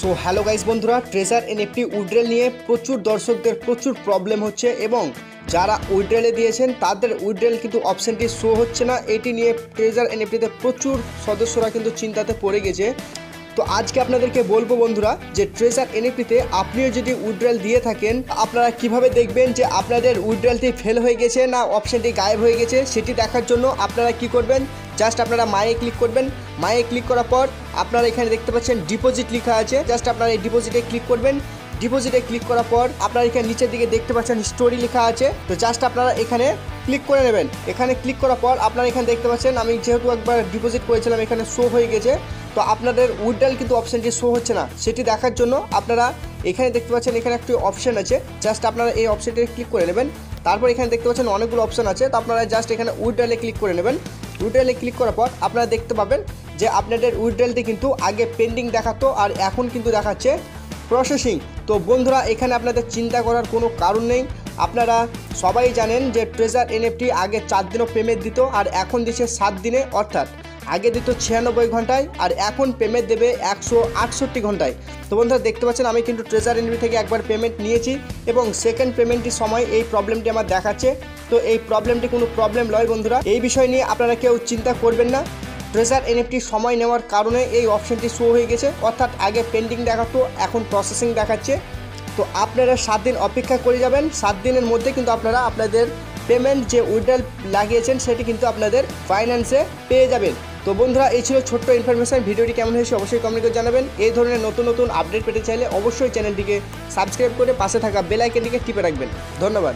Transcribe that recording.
So hello guys বন্ধুরা, treasure NFT withdrawal নিয়ে প্রচুর দর্শকদের প্রচুর প্রবলেম হচ্ছে এবং যারা উইথড্রলে দিয়েছেন তাদের উইথড্রল কিন্তু অপশানটি শো হচ্ছে না। এটি নিয়ে ট্রেজার এনএফটিতে প্রচুর সদস্যরা কিন্তু চিন্তাতে পড়ে গেছে। তো আজকে আপনাদেরকে বলবো বন্ধুরা যে ট্রেজার এনএফটিতে আপনিও যদি উইথড্রল দিয়ে থাকেন আপনারা কিভাবে দেখবেন যে আপনাদের উইথড্রলটি ফেল হয়ে গেছে না অপশানটি গায়েব হয়ে গেছে। সেটি দেখার জন্য আপনারা কি করবেন, জাস্ট আপনারা মায়ে ক্লিক করবেন। মায়ে ক্লিক করার পর আপনারা এখানে দেখতে পাচ্ছেন ডিপোজিট লেখা আছে, জাস্ট আপনারা এই ডিপোজিটে ক্লিক করবেন। ডিপোজিটে ক্লিক করার পর আপনারা এখানে নিচের দিকে দেখতে পাচ্ছেন স্টোরি লেখা আছে, তো জাস্ট আপনারা এখানে ক্লিক করে নেবেন। এখানে ক্লিক করার পর আপনারা এখানে দেখতে পাচ্ছেন আমি যেহেতু একবার ডিপোজিট করেছিলাম এখানে শো হয়ে গেছে। তো আপনাদের উইথড্রল কিন্তু অপশানটি শো হচ্ছে না, সেটি দেখার জন্য আপনারা এখানে দেখতে পাচ্ছেন এখানে একটি অপশান আছে, জাস্ট আপনারা এই অপশানটি ক্লিক করে নেবেন। তারপর এখানে দেখতে পাচ্ছেন অনেকগুলো অপশান আছে, তো আপনারা জাস্ট এখানে উইথড্রলে ক্লিক করে নেবেন। উইথড্রলে ক্লিক করার পর আপনারা দেখতে পাবেন যে আপনাদের উইথড্রলটি কিন্তু আগে পেন্ডিং দেখাতো আর এখন কিন্তু দেখাচ্ছে প্রসেসিং। তো বন্ধুরা এখানে আপনাদের চিন্তা করার কোনো কারণ নেই। আপনারা সবাই জানেন যে ট্রেজার এনএফটি আগে 4 দিনও পেমেন্ট দিত আর এখন দিচ্ছে 7 দিনে, অর্থাৎ আগে দিত 96 ঘন্টায় আর এখন পেমেন্ট দেবে 168 ঘন্টায়। তো বন্ধুরা দেখতে পাচ্ছেন আমি কিন্তু ট্রেজার এনএফটি থেকে একবার পেমেন্ট নিয়েছি এবং সেকেন্ড পেমেন্টের সময় এই প্রবলেমটি আমার দেখাচ্ছে। তো এই প্রবলেমটি কোনো প্রবলেম নয় বন্ধুরা, এই বিষয় নিয়ে আপনারা কেউ চিন্তা করবেন না। ট্রেজার এনএফটি সময় নেওয়ার কারণে এই অপশানটি শো হয়ে গেছে, অর্থাৎ আগে পেন্ডিং দেখাতো এখন প্রসেসিং দেখাচ্ছে। তো আপনারা 7 দিন অপেক্ষা করে যাবেন, 7 দিনের মধ্যে কিন্তু আপনারা আপনাদের পেমেন্ট যে উইথড্রল লাগিয়েছেন সেটি কিন্তু আপনাদের ফাইন্যান্সে পেয়ে যাবেন। তো বন্ধুরা এই ছিল ছোট্ট ইনফরমেশন। ভিডিওটি কেমন হয়েছে অবশ্যই কমেন্ট করে জানাবেন। এই ধরনের নতুন নতুন আপডেট পেতে চাইলে অবশ্যই চ্যানেলটিকে সাবস্ক্রাইব করে পাশে থাকা বেল আইকনটিকে টিপে রাখবেন। ধন্যবাদ।